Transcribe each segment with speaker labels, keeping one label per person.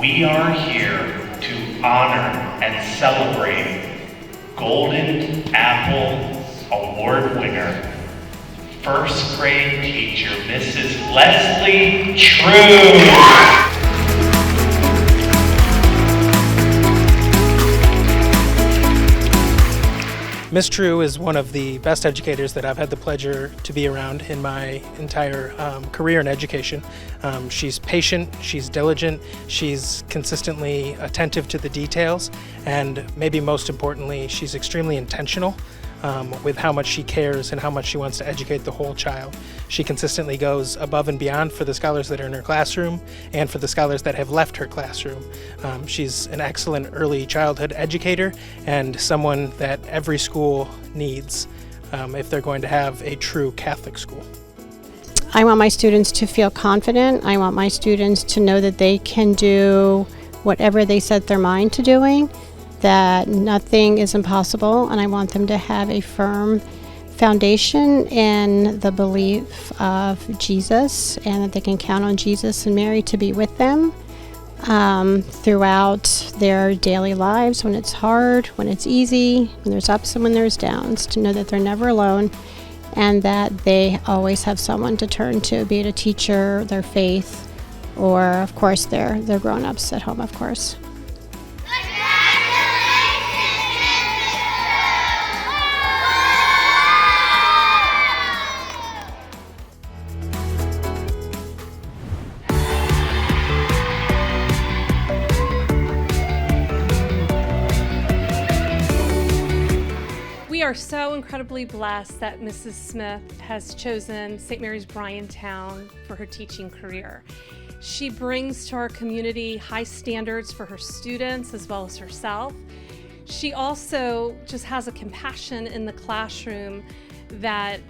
Speaker 1: We are here to honor and celebrate Golden Apple Award winner, first grade teacher, Mrs. Leslie True.
Speaker 2: Ms. True is one of the best educators that I've had the pleasure to be around in my entire career in education. She's patient, she's diligent, she's consistently attentive to the details, and maybe most importantly, she's extremely intentional with how much she cares and how much she wants to educate the whole child. She consistently goes above and beyond for the scholars that are in her classroom and for the scholars that have left her classroom. She's an excellent early childhood educator and someone that every school needs if they're going to have a true Catholic school.
Speaker 3: I want my students to feel confident. I want my students to know that they can do whatever they set their mind to doing, that nothing is impossible, and I want them to have a firm foundation in the belief of Jesus and that they can count on Jesus and Mary to be with them throughout their daily lives, when it's hard, when it's easy, when there's ups and when there's downs, to know that they're never alone and that they always have someone to turn to, be it a teacher, their faith, or of course their grown-ups at home, of course.
Speaker 4: We are so incredibly blessed that Mrs. Smith has chosen St. Mary's Bryantown for her teaching career. She brings to our community high standards for her students as well as herself. She also just has a compassion in the classroom that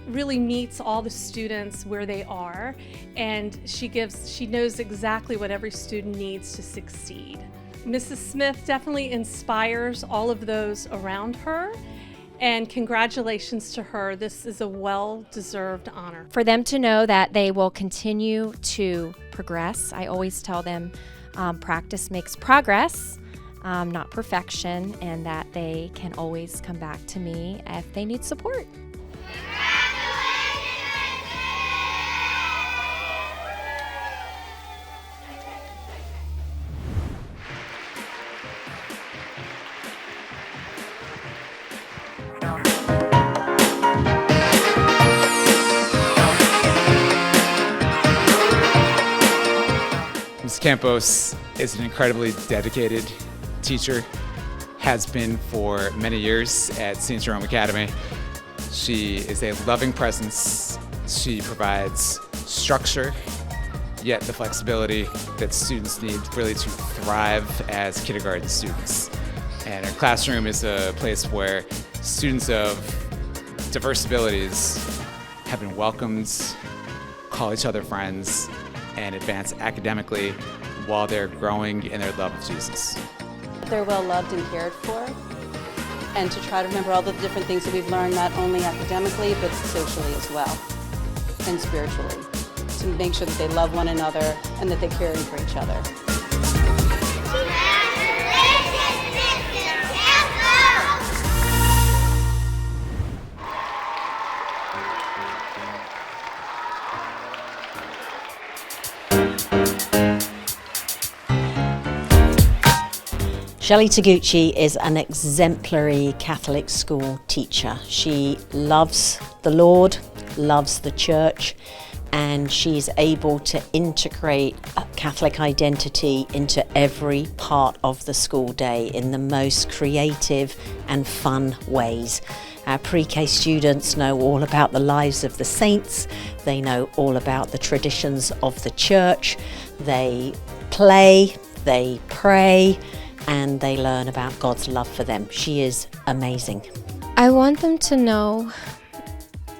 Speaker 4: really meets all the students where they are, and she knows exactly what every student needs to succeed. Mrs. Smith definitely inspires all of those around her, and congratulations to her. This is a well-deserved honor.
Speaker 5: For them to know that they will continue to progress, I always tell them practice makes progress, not perfection, and that they can always come back to me if they need support.
Speaker 6: Ms. Campos is an incredibly dedicated teacher, has been for many years at St. Jerome Academy. She is a loving presence. She provides structure, yet the flexibility that students need really to thrive as kindergarten students. And her classroom is a place where students of diverse abilities have been welcomed, call each other friends, and advance academically while they're growing in their love of Jesus.
Speaker 7: They're well loved and cared for, and to try to remember all the different things that we've learned, not only academically, but socially as well, and spiritually, to make sure that they love one another and that they're caring for each other.
Speaker 8: Shelley Taguchi is an exemplary Catholic school teacher. She loves the Lord, loves the Church, and she's able to integrate a Catholic identity into every part of the school day in the most creative and fun ways. Our pre-K students know all about the lives of the saints, they know all about the traditions of the Church, they play, they pray, and they learn about God's love for them. She is amazing.
Speaker 9: I want them to know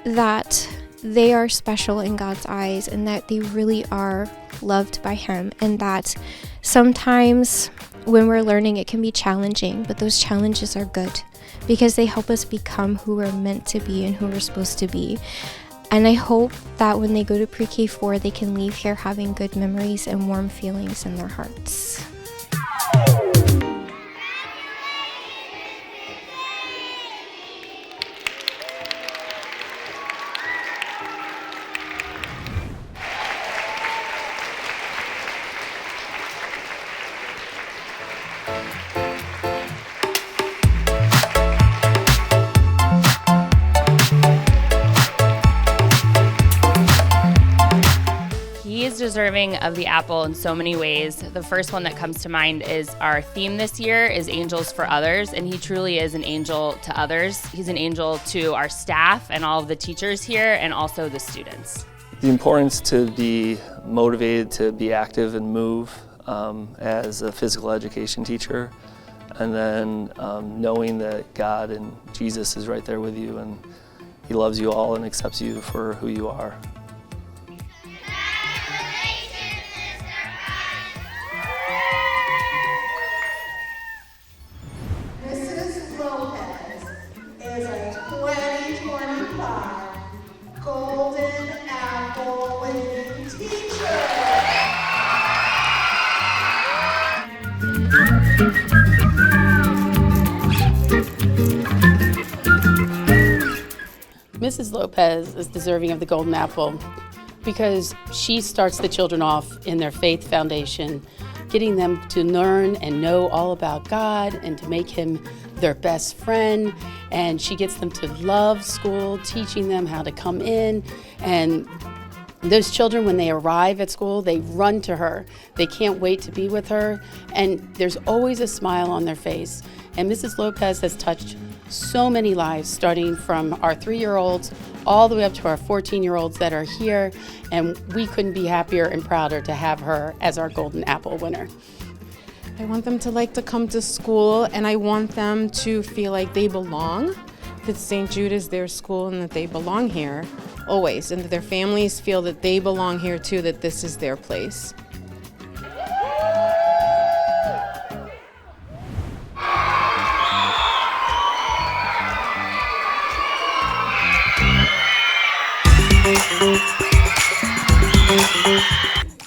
Speaker 9: that they are special in God's eyes and that they really are loved by Him, and that sometimes when we're learning it can be challenging, but those challenges are good because they help us become who we're meant to be and who we're supposed to be. And I hope that when they go to pre-K4, they can leave here having good memories and warm feelings in their hearts.
Speaker 10: He is deserving of the apple in so many ways. The first one that comes to mind is our theme this year is Angels for Others, and he truly is an angel to others. He's an angel to our staff and all of the teachers here, and also the students.
Speaker 11: The importance to be motivated to be active and move as a physical education teacher, and then knowing that God and Jesus is right there with you, and He loves you all and accepts you for who you are.
Speaker 12: Mrs. Lopez is a 2025 Golden Apple winning teacher.
Speaker 7: Mrs. Lopez is deserving of the Golden Apple because she starts the children off in their faith foundation, getting them to learn and know all about God and to make Him their best friend. And she gets them to love school, teaching them how to come in. And those children, when they arrive at school, they run to her. They can't wait to be with her. And there's always a smile on their face. And Mrs. Lopez has touched so many lives, starting from our 3-year-olds all the way up to our 14-year-olds that are here, and we couldn't be happier and prouder to have her as our Golden Apple winner.
Speaker 13: I want them to like to come to school, and I want them to feel like they belong, that St. Jude is their school and that they belong here always, and that their families feel that they belong here too, that this is their place.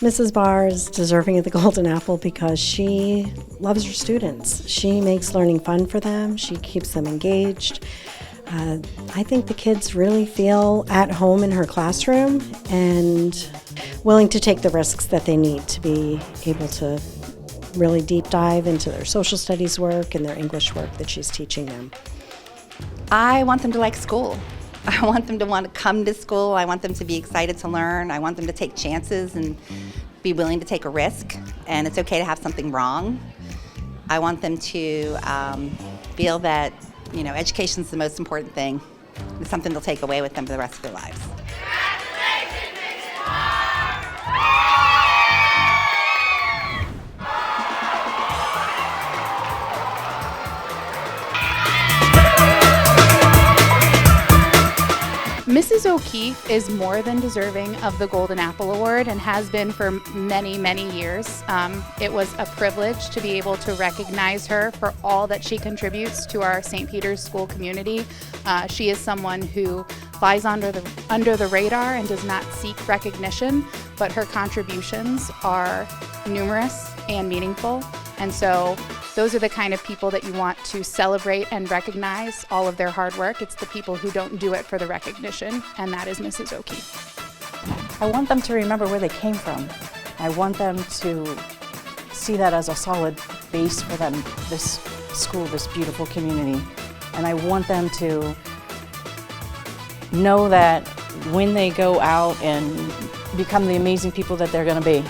Speaker 14: Mrs. Barr is deserving of the Golden Apple because she loves her students. She makes learning fun for them. She keeps them engaged. I think the kids really feel at home in her classroom and willing to take the risks that they need to be able to really deep dive into their social studies work and their English work that she's teaching them.
Speaker 15: I want them to like school. I want them to want to come to school. I want them to be excited to learn. I want them to take chances and be willing to take a risk. And it's okay to have something wrong. I want them to feel that, education's the most important thing. It's something they'll take away with them for the rest of their lives.
Speaker 16: Mrs. O'Keefe is more than deserving of the Golden Apple Award and has been for many, many years. It was a privilege to be able to recognize her for all that she contributes to our St. Peter's School community. She is someone who flies under the radar and does not seek recognition, but her contributions are numerous and meaningful. And so those are the kind of people that you want to celebrate and recognize all of their hard work. It's the people who don't do it for the recognition, and that is Mrs. O'Keefe.
Speaker 17: I want them to remember where they came from. I want them to see that as a solid base for them, this school, this beautiful community. And I want them to know that when they go out and become the amazing people that they're going to be,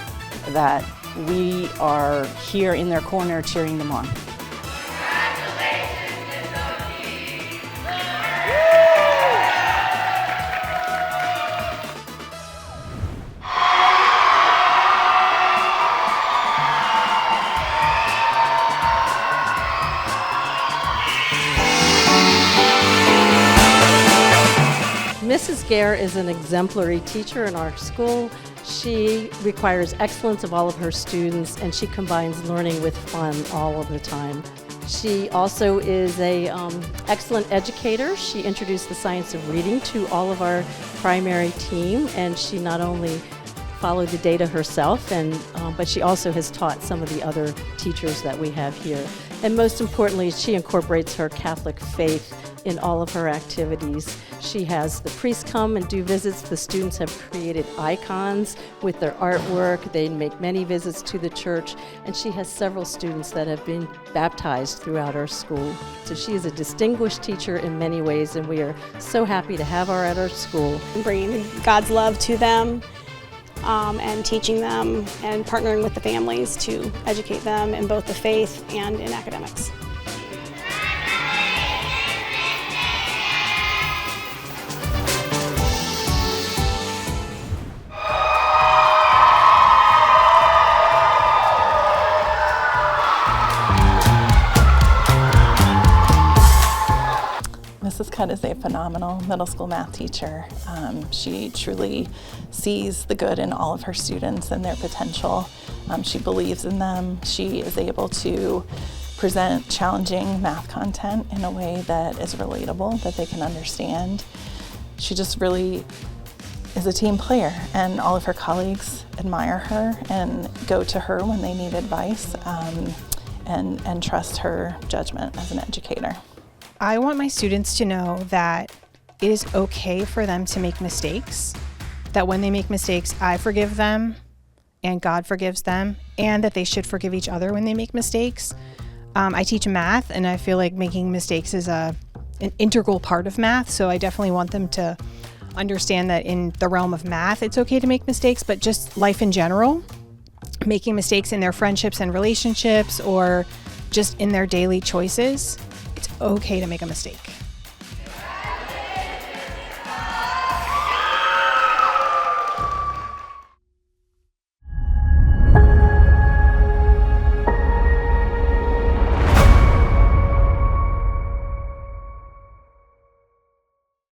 Speaker 17: that we are here in their corner cheering them on.
Speaker 18: Mrs. Gare is an exemplary teacher in our school. She requires excellence of all of her students, and she combines learning with fun all of the time. She also is a excellent educator. She introduced the science of reading to all of our primary team, and she not only followed the data herself, but she also has taught some of the other teachers that we have here. And most importantly, she incorporates her Catholic faith in all of her activities. She has the priests come and do visits. The students have created icons with their artwork. They make many visits to the church, and she has several students that have been baptized throughout our school. So she is a distinguished teacher in many ways, and we are so happy to have her at our school.
Speaker 19: Bringing God's love to them, and teaching them and partnering with the families to educate them in both the faith and in academics.
Speaker 20: Mrs. Cutt is a phenomenal middle school math teacher. She truly sees the good in all of her students and their potential. She believes in them. She is able to present challenging math content in a way that is relatable, that they can understand. She just really is a team player, and all of her colleagues admire her and go to her when they need advice, and trust her judgment as an educator.
Speaker 21: I want my students to know that it is okay for them to make mistakes, that when they make mistakes, I forgive them and God forgives them, and that they should forgive each other when they make mistakes. I teach math, and I feel like making mistakes is an integral part of math, so I definitely want them to understand that in the realm of math, it's okay to make mistakes, but just life in general, making mistakes in their friendships and relationships or just in their daily choices, it's okay to make a mistake.